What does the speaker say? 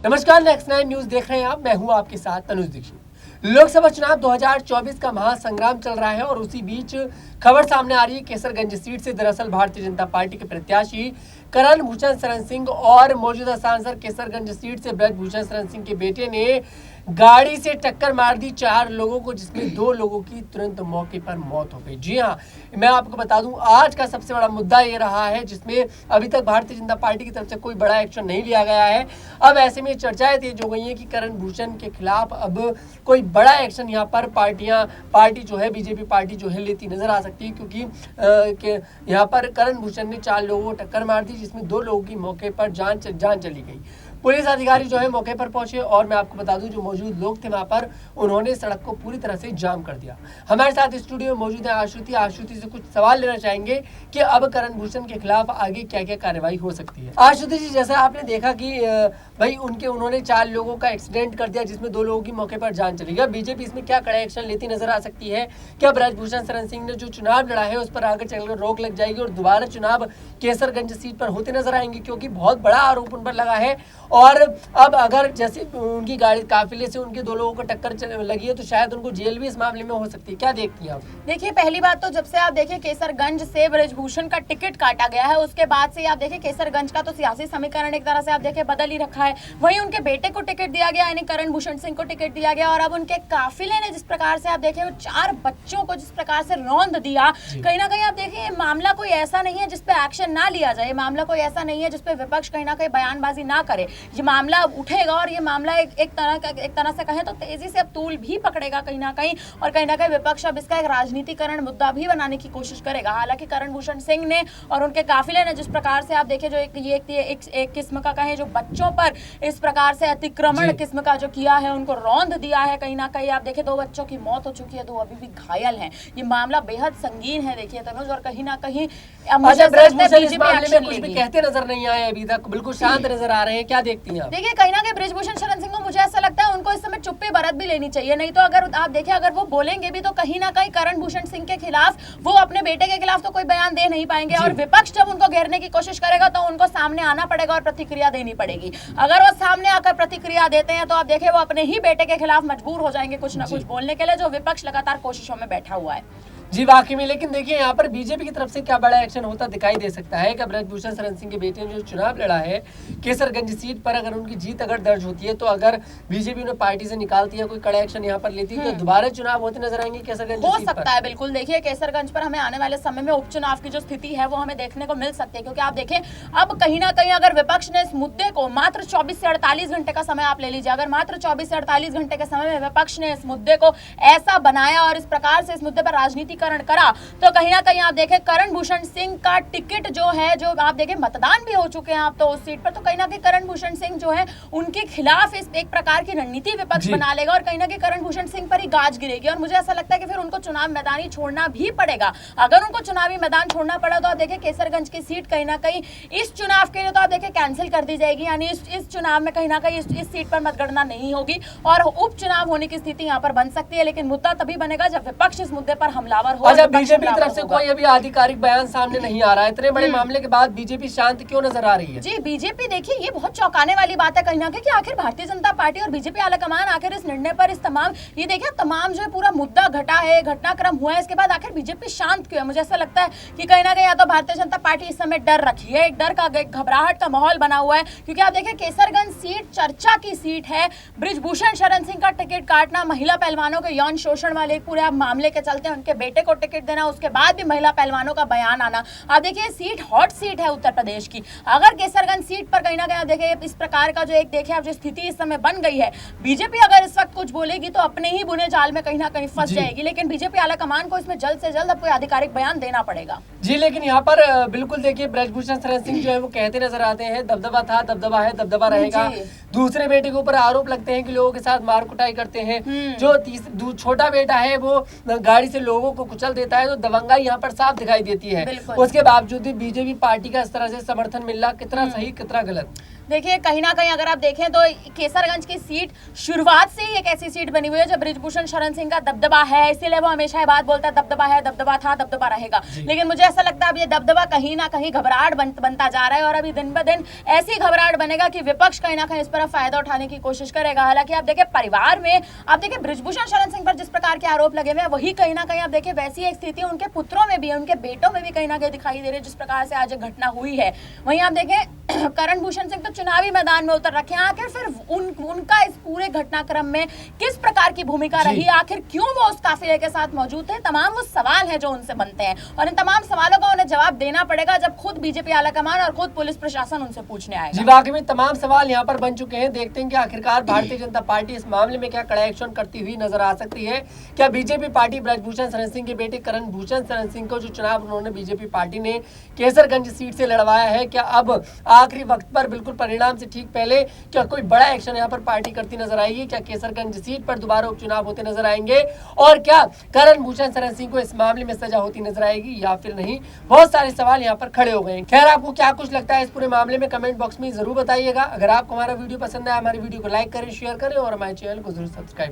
नमस्कार, next 9 news देख रहे हैं आप। मैं हूं आपके साथ तनुज दीक्षित। लोकसभा चुनाव 2024 का महासंग्राम चल रहा है और उसी बीच खबर सामने आ रही है केसरगंज सीट से दरअसल भारतीय जनता पार्टी के प्रत्याशी करण भूषण शरण सिंह और मौजूदा सांसद केसरगंज सीट से ब्रजभूषण शरण सिंह के बेटे ने गाड़ी से टक्कर मार दी 4 लोगों को, जिसमें 2 लोगों की तुरंत मौके पर मौत हो गई। जी हाँ, मैं आपको बता दूं आज का सबसे बड़ा मुद्दा ये रहा है जिसमें अभी तक भारतीय जनता पार्टी की तरफ से कोई बड़ा एक्शन नहीं लिया गया है। अब ऐसे में चर्चाएं तेज हो गई हैं कि करण भूषण के खिलाफ अब कोई बड़ा एक्शन यहाँ पर पार्टी जो है बीजेपी पार्टी जो है लेती नजर आ सकती है, क्योंकि यहाँ पर करण भूषण ने 4 लोगों को टक्कर मार दी, जिसमें 2 लोगों की मौके पर जान चली गई। पुलिस अधिकारी जो है मौके पर पहुंचे और मैं आपको बता दूं जो मौजूद लोग थे वहां पर उन्होंने सड़क को पूरी तरह से जाम कर दिया। हमारे साथ स्टूडियो में मौजूद है आशुति से कुछ सवाल लेना चाहेंगे कि अब करण भूषण के खिलाफ आगे क्या क्या कार्रवाई हो सकती है। आशुति जी, जैसा आपने देखा कि भाई उन्होंने 4 लोगों का एक्सीडेंट कर दिया, जिसमें 2 लोगों की मौके पर जान चली गई। बीजेपी इसमें क्या कड़ा एक्शन लेती नजर आ सकती है? क्या ब्रजभूषण शरण सिंह ने जो चुनाव लड़ा है उस पर आगे चलकर रोक लग जाएगी और दोबारा चुनाव केसरगंज सीट पर होते नजर आएंगे, क्योंकि बहुत बड़ा आरोप उन पर लगा है। और अब अगर जैसे उनकी गाड़ी काफिले से उनके 2 लोगों को टक्कर लगी है तो शायद उनको जेल भी इस मामले में हो सकती है। क्या देखती हैं आप? देखिए, पहली बात तो जब से आप देखिए केसरगंज से ब्रजभूषण का टिकट काटा गया है उसके बाद से आप देखिए केसरगंज का तो सियासी समीकरण एक तरह से आप देखिए बदल ही रखा है। वहीं उनके बेटे को टिकट दिया गया, यानी करण भूषण सिंह को टिकट दिया गया, और अब उनके काफिले ने जिस प्रकार से आप देखिए 4 बच्चों को जिस प्रकार से रौंद दिया, कहीं ना कहीं आप देखिए मामला कोई ऐसा नहीं है जिसपे एक्शन ना लिया जाए, मामला कोई ऐसा नहीं है जिसपे विपक्ष कहीं ना कहीं बयानबाजी ना करे। ये मामला उठेगा और ये मामला एक तरह से कहें तो तेजी से अब तूल भी पकड़ेगा कहीं ना कहीं, और कहीं ना कहीं विपक्ष अब इसका एक राजनीतिकरण मुद्दा भी बनाने की कोशिश करेगा। हालांकि करण भूषण सिंह ने और उनके काफिले ने जिस प्रकार से आप देखिए जो एक किस्म का कहें जो बच्चों पर इस प्रकार से अतिक्रमण किस्म का जो किया है, उनको रौंद दिया है, कहीं ना कहीं आप देखिए 2 बच्चों की मौत हो चुकी है, 2 अभी भी घायल हैं। ये मामला बेहद संगीन है देखिए तनुज, और कहीं ना कहीं कुछ भी कहते नजर नहीं आए अभी तक, बिल्कुल शांत नजर आ रहे हैं। क्या देखती हैं? देखिए, कहीं ना कहीं ब्रजभूषण शरण सिंह को मुझे ऐसा लगता है उनको इस समय चुप्पी बरत भी लेनी चाहिए, नहीं तो अगर आप देखिए अगर वो बोलेंगे भी तो कहीं ना कहीं करण भूषण सिंह के खिलाफ वो अपने बेटे के खिलाफ तो कोई बयान दे नहीं पाएंगे, और विपक्ष जब उनको घेरने की कोशिश करेगा तो उनको सामने आना पड़ेगा और प्रतिक्रिया देनी पड़ेगी। अगर वो सामने आकर प्रतिक्रिया देते हैं तो आप देखिए वो अपने ही बेटे के खिलाफ मजबूर हो जाएंगे कुछ ना कुछ बोलने के लिए, जो विपक्ष लगातार कोशिशों में बैठा हुआ है। जी वाकई में, लेकिन देखिए यहाँ पर बीजेपी की तरफ से क्या बड़ा एक्शन होता दिखाई दे सकता है? क्या ब्रजभूषण शरण सिंह के बेटे ने जो चुनाव लड़ा है केसरगंज सीट पर, अगर उनकी जीत अगर दर्ज होती है तो अगर बीजेपी उन्हें पार्टी से निकालती है, कोई कड़ा एक्शन यहाँ पर लेती है तो दोबारा चुनाव होते नजर आएंगे केसरगंज हो सकता है। बिल्कुल, देखिए केसरगंज पर हमें आने वाले समय में उपचुनाव की जो स्थिति है वो हमें देखने को मिल सकती है, क्योंकि आप देखें अब कहीं ना कहीं अगर विपक्ष ने इस मुद्दे को मात्र 24 से 48 घंटे का समय आप ले लीजिए, अगर मात्र 24 से 48 घंटे के समय में विपक्ष ने इस मुद्दे को ऐसा बनाया और इस प्रकार से इस मुद्दे पर राजनीतिकरण करा, तो कहीं ना कहीं आप देखें करण भूषण सिंह का टिकट जो है, जो आप देखें मतदान भी हो चुके हैं आप तो उस सीट पर, तो कहीं ना कहीं करण भूषण सिंह जो है उनके खिलाफ इस एक प्रकार की रणनीति विपक्ष बना लेगा और कहीं ना कहीं करण भूषण सिंह पर ही गाज गिरेगी, और मुझे ऐसा लगता है कि फिर उनको चुनाव मैदानी छोड़ना भी पड़ेगा। अगर उनको चुनावी मैदान छोड़ना पड़ा तो आप देखिए केसरगंज की सीट कहीं ना कहीं इस चुनाव के लिए तो आप देखिए कैंसिल कर दी जाएगी, यानी इस चुनाव में कहीं ना कहीं इस सीट पर मतगणना नहीं होगी और उपचुनाव होने की स्थिति यहाँ पर बन सकती है। लेकिन मुद्दा तभी बनेगा जब विपक्ष इस मुद्दे पर हमलावर हो। बीजेपी की तरफ से कोई अभी आधिकारिक बयान सामने नहीं आ रहा है, इतने बड़े मामले के बाद बीजेपी शांत क्यों नजर आ रही है? जी, बीजेपी देखिए ये बहुत चौंकाने वाली बात है कहीं ना कहीं कि आखिर भारतीय जनता पार्टी और बीजेपी आलाकमान आखिर इस निर्णय पर इस तमाम ये देखिए तमाम जो है पूरा मुद्दा घटा है, घटनाक्रम हुआ है, इसके बाद आखिर बीजेपी शांत क्यों है? मुझे ऐसा लगता है कि कहीं ना कहीं या तो भारतीय जनता पार्टी इस समय डर रखी है, एक डर का घबराहट का माहौल बना हुआ है, क्योंकि आप देखिए केसरगंज सीट चर्चा की सीट है। ब्रजभूषण शरण सिंह का टिकट काटना, महिला पहलवानों के यौन शोषण वाले पूरे मामले के चलते उनके बेटे को टिकट देना, उसके बाद भी महिला पहलवानों का बयान आना, आप देखिए सीट हॉट सीट है उत्तर प्रदेश की। अगर केसरगंज सीट पर कहीं ना कहीं आप देखिए इस प्रकार का जो एक देखिए आप जो स्थिति इस समय बन गई है, बीजेपी अगर इस वक्त कुछ बोलेगी तो अपने ही बुने जाल में कहीं ना कहीं फंस जाएगी, लेकिन बीजेपी आलाकमान को इसमें जल्द से जल्द अब कोई आधिकारिक बयान देना पड़ेगा। जी, लेकिन यहाँ पर बिल्कुल देखिए ब्रजभूषण शरण सिंह जो है वो कहते नजर आते हैं दबदबा था, दबदबा है, दबदबा रहेगा। दूसरे बेटे के ऊपर आरोप लगते हैं कि लोगों के साथ मार कुटाई करते हैं। जो छोटा बेटा है वो गाड़ी से लोगों को कुचल देता है, तो दबंगाई यहाँ पर साफ दिखाई देती है। उसके बावजूद भी बीजेपी पार्टी का इस तरह से समर्थन मिलना कितना सही कितना गलत? देखिए कहीं ना कहीं अगर आप देखें तो केसरगंज की सीट शुरुआत से ही एक ऐसी सीट बनी हुई है जो बृजभूषण शरण सिंह का दबदबा है, इसीलिए वो हमेशा ये बात बोलता है दबदबा है, दबदबा था, दबदबा रहेगा। लेकिन मुझे ऐसा लगता है अब ये दबदबा कहीं ना कहीं घबराहट बनता जा रहा है और अभी दिन ब दिन ऐसी घबराहट बनेगा कि विपक्ष कहीं ना कहीं इस पर फायदा उठाने की कोशिश करेगा। हालांकि आप देखिए परिवार में आप देखिए बृजभूषण शरण सिंह पर जिस प्रकार के आरोप लगे हुए हैं वही कहीं ना कहीं आप देखिए वैसी एक स्थिति उनके पुत्रों में भी है, उनके बेटों में भी कहीं ना कहीं दिखाई दे रही है जिस प्रकार से आज घटना हुई है। वहीं आप देखें करण भूषण सिंह तो चुनावी मैदान में उतर रखे हैं, आखिर फिर उनका इस पूरे घटनाक्रम में किस प्रकार की भूमिका रही, आखिर क्यों वो उस काफिले के साथ मौजूद थे, तमाम वो सवाल हैं जो उनसे बनते हैं और इन तमाम सवालों का उन्हें जवाब देना पड़ेगा जब खुद बीजेपी आलाकमान और खुद पुलिस प्रशासन उनसे पूछने आएगा। जी वाकई में तमाम सवाल यहाँ पर बन चुके हैं। देखते हैं कि आखिरकार भारतीय जनता पार्टी इस मामले में क्या कड़ा एक्शन करती हुई नजर आ सकती है। क्या बीजेपी पार्टी बृजभूषण शरण सिंह के बेटे करण भूषण शरण सिंह को जो चुनाव उन्होंने बीजेपी पार्टी ने केसरगंज सीट से लड़वाया है, क्या अब आखिरी वक्त पर बिल्कुल परिणाम से ठीक पहले क्या कोई बड़ा एक्शन यहाँ पर पार्टी करती नजर आएगी? क्या केसरगंज सीट पर दोबारा उपचुनाव होते नजर आएंगे और क्या करण भूषण शरण सिंह को इस मामले में सजा होती नजर आएगी या फिर नहीं? बहुत सारे सवाल यहाँ पर खड़े हो गए। खैर आपको क्या कुछ लगता है इस पूरे मामले में कमेंट बॉक्स में जरूर बताइएगा। अगर आपको हमारा वीडियो पसंद आया हमारी वीडियो को लाइक करें, शेयर करें और हमारे चैनल को जरूर सब्सक्राइब करें।